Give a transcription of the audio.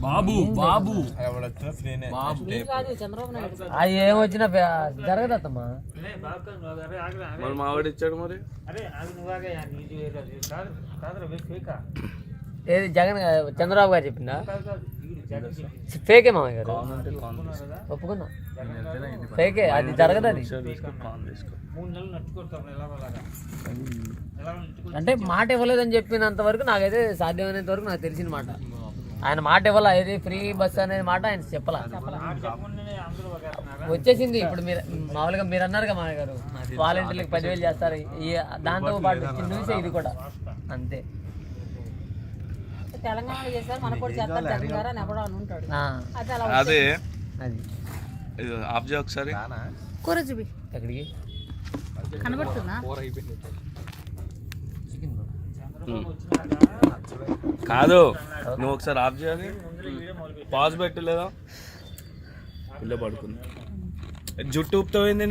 బాబు బాబు అది ఏమొచ్చినా జరగదమ్మా. మరి మావాడు ఇచ్చాడు మరి ఏది జగన్ చంద్రబాబు గారు చెప్పిందా? ఫేకే మామయ్య గారు, ఒప్పుకున్నా ఫేకే, అది జరగదు. అది అంటే మాట ఇవ్వలేదని చెప్పినంత వరకు నాకైతే సాధ్యమైనంత వరకు నాకు తెలిసిన మాట. ఆయన మాట ఇవ్వాల, ఏది ఫ్రీ బస్ అనేది మాట ఆయన చెప్పాల. వచ్చేసింది ఇప్పుడు. మీరు మామూలుగా మీరు అన్నారుగా మామయ్య గారు, వాలంటీర్లకు 10,000 చేస్తారు. దాంతో పాటు న్యూసే ఇది కూడా అంతే. తెలంగాణలో చేశారు, మన కూడా చేస్తారు. జగన్ గారు అని ఎవడో అని ఉంటాడు. అదే అది ఆఫ్ చేయ ఒకసారి. కూర చూపి ఎక్కడికి కనబడుతుందా? కాదు, నువ్వు ఒకసారి ఆఫ్ చేయాలి. పాజ్ పెట్టలేదా? పిల్ల పడుకుంది, జుట్టు ఊపుతావు ఏంది?